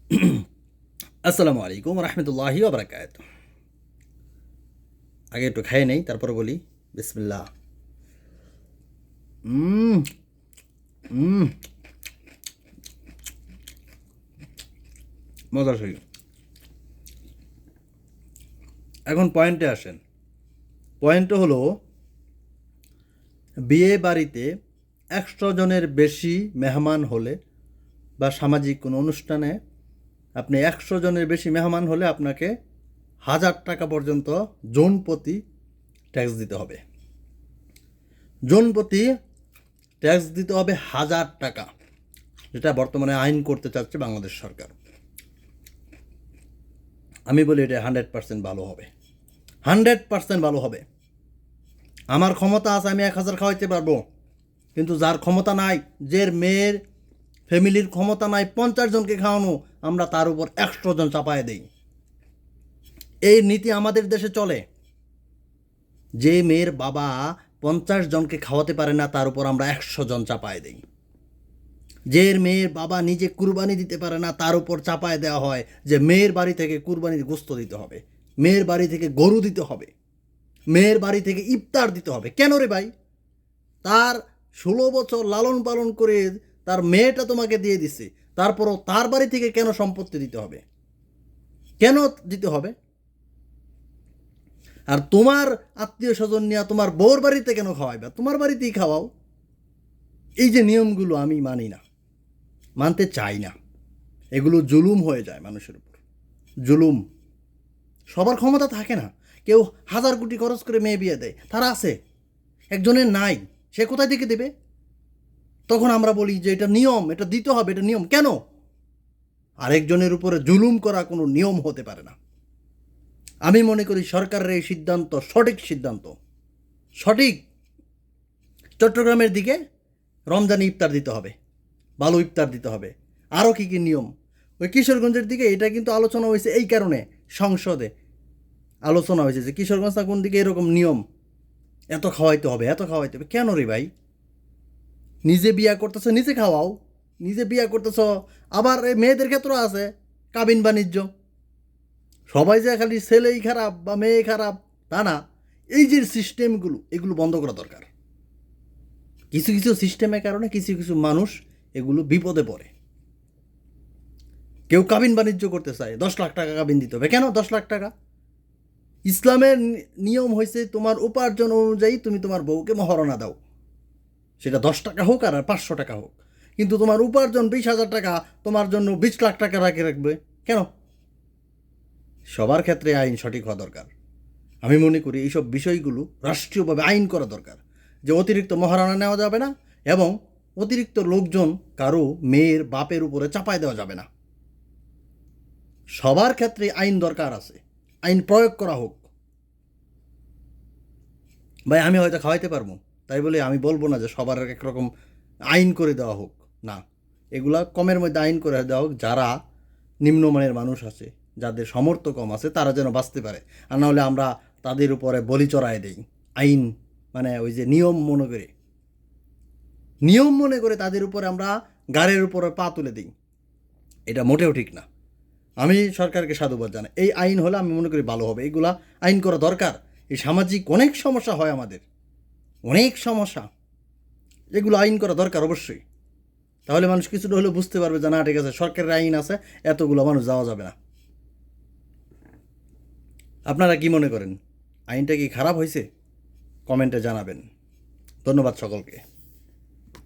আসসালামু আলাইকুম রহমতুল্লাহি ওবরাকাত। আগে একটু খাই নেই, তারপরে বলি বিসমিল্লাহ। হুম হুম মজার সই। এখন পয়েন্টে আসেন। পয়েন্ট হলো, বিয়ে বাড়িতে 100 জনের বেশি মেহমান হলে বা সামাজিক কোনো অনুষ্ঠানে আপনি 100 জনের বেশি মেহমান হলে আপনাকে 1000 টাকা পর্যন্ত জন প্রতি ট্যাক্স দিতে হবে। জন প্রতি ট্যাক্স দিতে হবে 1000 টাকা, যেটা বর্তমানে আইন করতে চাচ্ছে বাংলাদেশ সরকার। আমি বলি এটা 100% ভালো হবে, 100% ভালো হবে। আমার ক্ষমতা আছে, আমি 1000 খাওয়াইতে পারবো, কিন্তু যার ক্ষমতা নাই, যে মেয়ের ফ্যামিলির ক্ষমতা নাই 50 জনকে খাওয়ানো, আমরা তার উপর 100 জন চাপায় দেই। এই নীতি আমাদের দেশে চলে। যে মেয়ের বাবা 50 জনকে খাওয়াতে পারে না, তার উপর আমরা 100 জন চাপায় দিই। যে মেয়ের বাবা নিজে কুরবানি দিতে পারে না, তার উপর চাপায় দেওয়া হয় যে মেয়ের বাড়ি থেকে কুরবানির গোস্ত দিতে হবে, মেয়ের বাড়ি থেকে গরু দিতে হবে, মেয়ের বাড়ি থেকে ইফতার দিতে হবে। কেন রে ভাই? তার 16 বছর লালন পালন করে তার মেয়েটা তোমাকে দিয়ে দিছে, তারপরও তার বাড়ি থেকে কেন সম্পত্তি দিতে হবে? কেন দিতে হবে? আর তোমার আত্মীয় স্বজন নিয়ে তোমার বউর বাড়িতে কেন খাওয়াইবা? তোমার বাড়িতেই খাওয়াও। এই যে নিয়মগুলো আমি মানি না, মানতে চাই না। এগুলো জুলুম হয়ে যায় মানুষের উপর, জুলুম। সবার ক্ষমতা থাকে না। কেউ 1000 কোটি খরচ করে মেয়ে বিয়ে দেয়, তারা আছে। একজনের নাই, সে কোথায় থেকে দেবে? তখন আমরা বলি যে এটা নিয়ম, এটা দিতে হবে, এটা নিয়ম। কেন? আরেকজনের উপরে জুলুম করা কোনো নিয়ম হতে পারে না। আমি মনে করি সরকারের এই সিদ্ধান্ত সঠিক সিদ্ধান্ত, সঠিক। চট্টগ্রামের দিকে রমজানে ইফতার দিতে হবে, ভালো ইফতার দিতে হবে। আরও কী কী নিয়ম? ওই কিশোরগঞ্জের দিকে এটা কিন্তু আলোচনা হয়েছে, এই কারণে সংসদে আলোচনা হয়েছে যে কিশোরগঞ্জ না কোন দিকে এরকম নিয়ম, এত খাওয়াইতে হবে, এত খাওয়াইতে হবে। কেন রে ভাই? নিজে বিয়া করতেছ, নিজে খাওয়াও। নিজে বিয়া করতেছ, আবার এই মেয়েদের ক্ষেত্রেও আছে কাবিন বাণিজ্য। সবাই যে খালি ছেলেই খারাপ বা মেয়ে খারাপ তা না। এই যে সিস্টেমগুলো, এগুলো বন্ধ করা দরকার। কিছু কিছু সিস্টেমের কারণে কিছু কিছু মানুষ এগুলো বিপদে পড়ে। কেউ কাবিন বাণিজ্য করতে চায়, 10 লাখ টাকা কাবিন দিতে হবে। কেন 10 লাখ টাকা? ইসলামের নিয়ম হয়েছে তোমার উপার্জন অনুযায়ী তুমি তোমার বউকে মহারণা দাও, সেটা 10 টাকা হোক আর 500 টাকা হোক। কিন্তু তোমার উপার্জন 20,000 টাকা, তোমার জন্য 20 লাখ টাকা রাখবে কেন? সবার ক্ষেত্রে আইন সঠিক হওয়া দরকার। আমি মনে করি এইসব বিষয়গুলো রাষ্ট্রীয়ভাবে আইন করা দরকার, যে অতিরিক্ত মহারণা নেওয়া যাবে না, এবং অতিরিক্ত লোকজন কারো মেয়ের বাপের উপরে চাপায় দেওয়া যাবে না। সবার ক্ষেত্রে আইন দরকার আছে, আইন প্রয়োগ করা হোক। ভাই আমি হয়তো খাওয়াইতে পারবো, তাই বলে আমি বলবো না যে সবার একরকম আইন করে দেওয়া হোক। না, এগুলা কমের মধ্যে আইন করে দেওয়া হোক। যারা নিম্নমানের মানুষ আছে, যাদের সামর্থ্য কম আছে, তারা যেন বাঁচতে পারে। আর নাহলে আমরা তাদের উপরে বলি চড়াই দেই। আইন মানে ওই যে নিয়ম মনে করে, নিয়ম মনে করে তাদের উপরে আমরা গাড়ির উপরে পা তুলে দিই। এটা মোটেও ঠিক না। আমি সরকারকে সাধুবাদ জানাই। এই আইন হলে আমি মনে করি ভালো হবে। এইগুলা আইন করা দরকার। এই সামাজিক অনেক সমস্যা হয় আমাদের, অনেক সমস্যা, এগুলো আইন করা দরকার অবশ্যই। তাহলে মানুষ কিছুটা হলেও বুঝতে পারবে যে না, ঠিক আছে, সরকারের আইন আছে, এতগুলো মানুষ যাওয়া যাবে না। আপনারা কি মনে করেন? আইনটা কি খারাপ হয়েছে? কমেন্টে জানাবেন। ধন্যবাদ সকলকে।